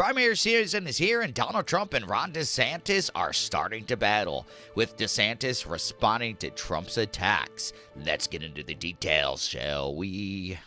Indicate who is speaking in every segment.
Speaker 1: Primary season is here, and Donald Trump and Ron DeSantis are starting to battle, with DeSantis responding to Trump's attacks. Let's get into the details, shall we?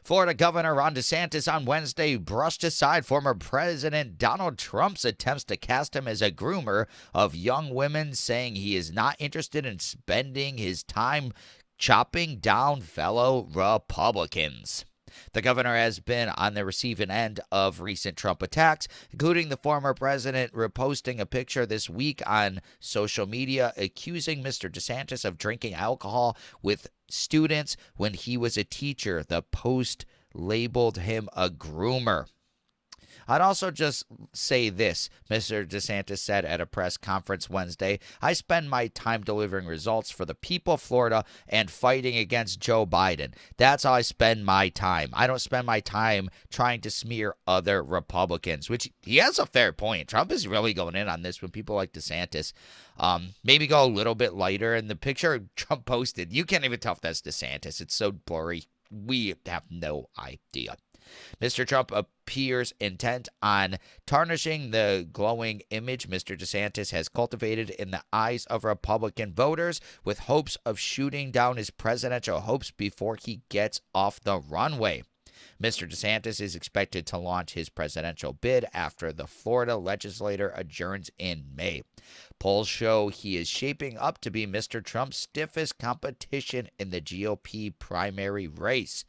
Speaker 1: Florida Governor Ron DeSantis on Wednesday brushed aside former President Donald Trump's attempts to cast him as a groomer of young women, saying he is not interested in spending his time chopping down fellow Republicans. The governor has been on the receiving end of recent Trump attacks, including the former president reposting a picture this week on social media accusing Mr. DeSantis of drinking alcohol with students when he was a teacher. The post labeled him a groomer. I'd also just say this, Mr. DeSantis said at a press conference Wednesday. I spend my time delivering results for the people of Florida and fighting against Joe Biden. That's how I spend my time. I don't spend my time trying to smear other Republicans, which he has a fair point. Trump is really going in on this when people like DeSantis maybe go a little bit lighter. And the picture Trump posted, you can't even tell if that's DeSantis. It's so blurry. We have no idea. Mr. Trump appears intent on tarnishing the glowing image Mr. DeSantis has cultivated in the eyes of Republican voters, with hopes of shooting down his presidential hopes before he gets off the runway. Mr. DeSantis is expected to launch his presidential bid after the Florida legislature adjourns in May. Polls show he is shaping up to be Mr. Trump's stiffest competition in the GOP primary race.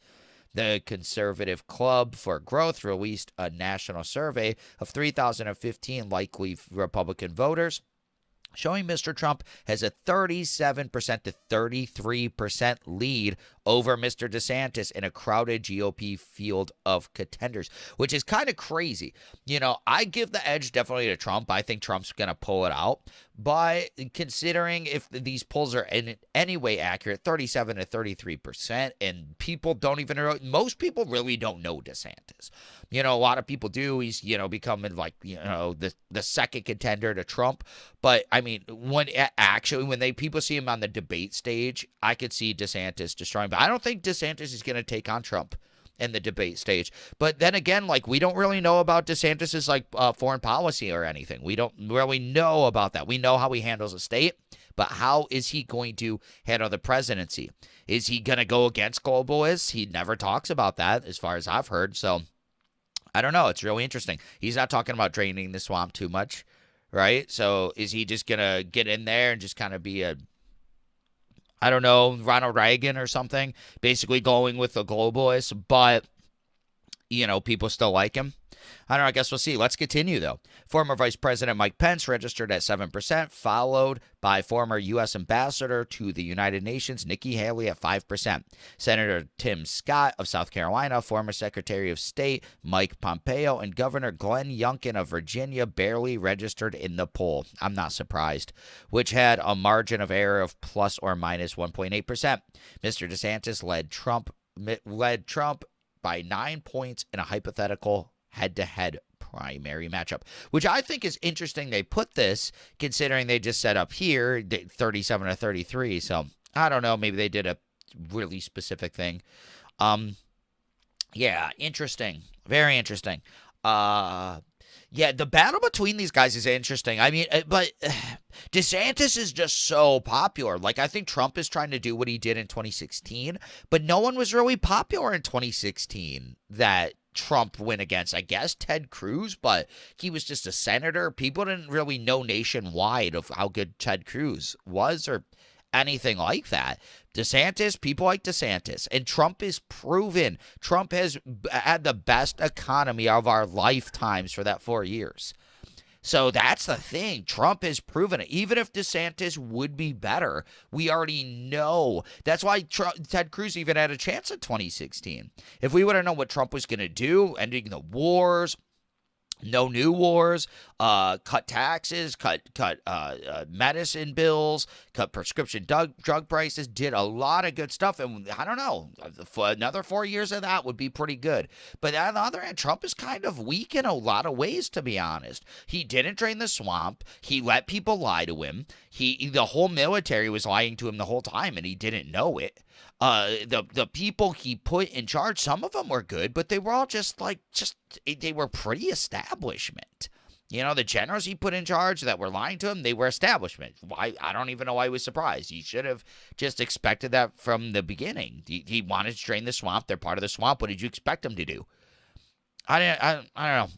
Speaker 1: The Conservative Club for Growth released a national survey of 3,015 likely Republican voters, showing Mr. Trump has a 37% to 33% lead over Mr. DeSantis in a crowded GOP field of contenders, which is kind of crazy. You know, I give the edge definitely to Trump. I think Trump's going to pull it out. But considering if these polls are in any way accurate, 37 to 33%, and people don't even know, most people really don't know DeSantis. You know, a lot of people do. He's, becoming like, the second contender to Trump. But I mean, when people see him on the debate stage, I could see DeSantis destroying. But I don't think DeSantis is going to take on Trump in the debate stage. But then again, we don't really know about DeSantis's foreign policy or anything. We don't really know about that. We know how he handles a state, but how is he going to handle the presidency? Is he going to go against globalists? He never talks about that as far as I've heard. So I don't know. It's really interesting. He's not talking about draining the swamp too much, right? So is he just going to get in there and just kind of be Ronald Reagan or something, basically going with the globalists, but, people still like him? I don't know. I guess we'll see. Let's continue, though. Former Vice President Mike Pence registered at 7%, followed by former U.S. Ambassador to the United Nations Nikki Haley at 5%. Senator Tim Scott of South Carolina, former Secretary of State Mike Pompeo, and Governor Glenn Youngkin of Virginia barely registered in the poll. I'm not surprised, which had a margin of error of plus or minus 1.8%. Mr. DeSantis led Trump by 9 points in a hypothetical head-to-head primary matchup, which I think is interesting. They put this considering they just set up here 37 to 33. So I don't know. Maybe they did a really specific thing. Yeah, interesting. Very interesting. Yeah, the battle between these guys is interesting. I mean, but DeSantis is just so popular. I think Trump is trying to do what he did in 2016, but no one was really popular in 2016 that Trump went against. I guess Ted Cruz, but he was just a senator. People didn't really know nationwide of how good Ted Cruz was or anything like that. DeSantis, people like DeSantis, and Trump is proven. Trump has had the best economy of our lifetimes for that 4 years. So that's the thing. Trump has proven it. Even if DeSantis would be better, we already know. That's why Ted Cruz even had a chance in 2016. If we would have known what Trump was going to do, ending the wars, no new wars, cut taxes, cut medicine bills, cut prescription drug prices, did a lot of good stuff. And I don't know, another 4 years of that would be pretty good. But on the other hand, Trump is kind of weak in a lot of ways, to be honest. He didn't drain the swamp. He let people lie to him. The whole military was lying to him the whole time, and he didn't know it. The people he put in charge, some of them were good, but they were all they were pretty establishment. The generals he put in charge that were lying to him, they were establishment. Why? I don't even know why he was surprised. He should have just expected that from the beginning. He wanted to drain the swamp. They're part of the swamp. What did you expect him to do? I don't know.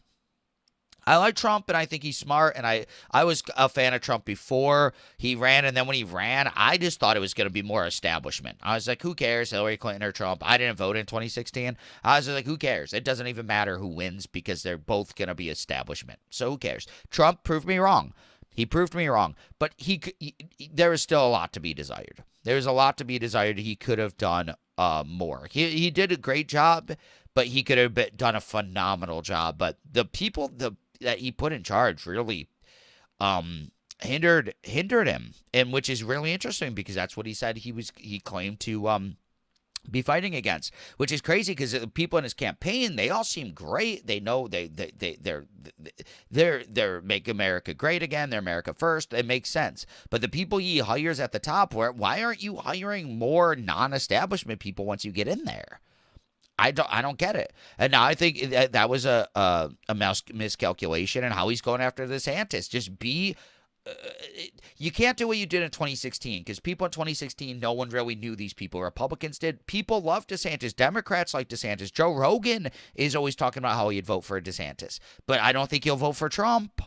Speaker 1: I like Trump, and I think he's smart, and I was a fan of Trump before he ran, and then when he ran, I just thought it was going to be more establishment. I was like, who cares, Hillary Clinton or Trump? I didn't vote in 2016. I was like, who cares? It doesn't even matter who wins because they're both going to be establishment. So who cares? Trump proved me wrong. He proved me wrong, but there is still a lot to be desired. There's a lot to be desired. He could have done more. He did a great job, but he could have done a phenomenal job. But the people that he put in charge really hindered him, and which is really interesting because that's what he said he claimed to be fighting against, which is crazy because the people in his campaign, they all seem great. They know they're make America great again. They're America first. It makes sense. But the people he hires at the top, why aren't you hiring more non-establishment people once you get in there? I don't get it. And now I think that was a miscalculation in how he's going after DeSantis. Just be you can't do what you did in 2016 because people in 2016, no one really knew these people. Republicans did. People love DeSantis. Democrats like DeSantis. Joe Rogan is always talking about how he'd vote for DeSantis, but I don't think he'll vote for Trump.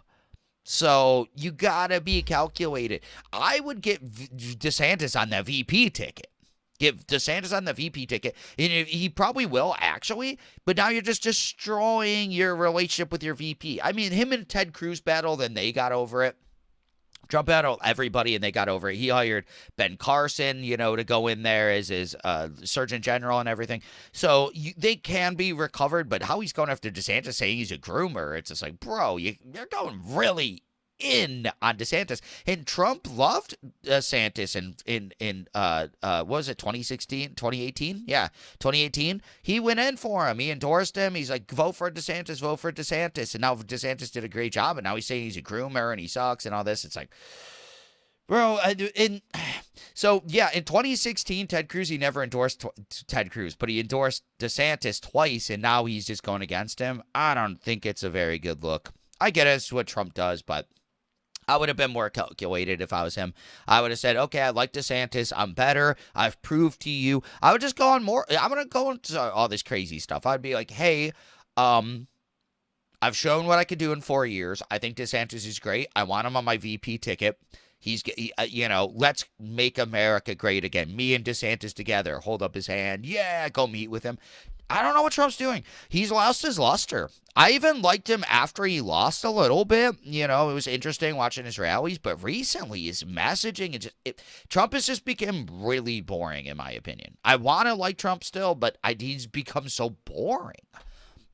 Speaker 1: So you got to be calculated. I would get DeSantis on the VP ticket. Give DeSantis on the VP ticket. And he probably will, actually. But now you're just destroying your relationship with your VP. I mean, him and Ted Cruz battled, and they got over it. Trump battled everybody, and they got over it. He hired Ben Carson, to go in there as his Surgeon General and everything. So they can be recovered. But how he's going after DeSantis saying he's a groomer, it's just like, bro, you're going really in on DeSantis. And Trump loved DeSantis in what was it, 2018? Yeah, 2018. He went in for him. He endorsed him. He's like, vote for DeSantis, vote for DeSantis. And now DeSantis did a great job, and now he's saying he's a groomer and he sucks and all this. It's like, bro, so yeah, in 2016, Ted Cruz, he never endorsed Ted Cruz, but he endorsed DeSantis twice, and now he's just going against him. I don't think it's a very good look. I get it's what Trump does, but I would have been more calculated if I was him. I would have said, okay, I like DeSantis. I'm better. I've proved to you. I would just go on more. I'm going to go into all this crazy stuff. I'd be like, hey, I've shown what I could do in 4 years. I think DeSantis is great. I want him on my VP ticket. Let's make America great again. Me and DeSantis together. Hold up his hand. Yeah, go meet with him. I don't know what Trump's doing. He's lost his luster. I even liked him after he lost a little bit. It was interesting watching his rallies, but recently his messaging, Trump has just become really boring, in my opinion. I want to like Trump still, but he's become so boring.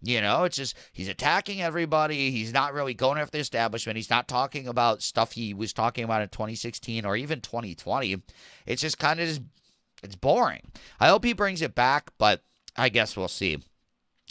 Speaker 1: It's just he's attacking everybody. He's not really going after the establishment. He's not talking about stuff he was talking about in 2016 or even 2020. It's just kind of it's boring. I hope he brings it back, but I guess we'll see.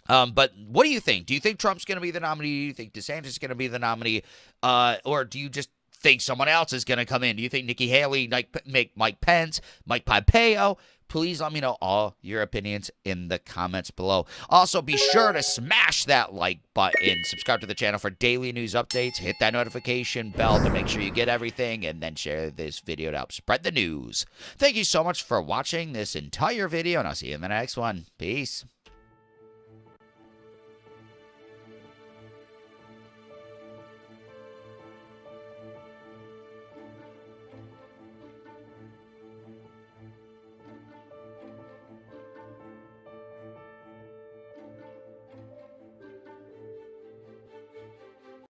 Speaker 1: But what do you think? Do you think Trump's going to be the nominee? Do you think DeSantis is going to be the nominee? Or do you just think someone else is going to come in? Do you think Nikki Haley, make Mike Pence, Mike Pompeo? Please let me know all your opinions in the comments below. Also, be sure to smash that like button. Subscribe to the channel for daily news updates. Hit that notification bell to make sure you get everything. And then share this video to help spread the news. Thank you so much for watching this entire video. And I'll see you in the next one. Peace.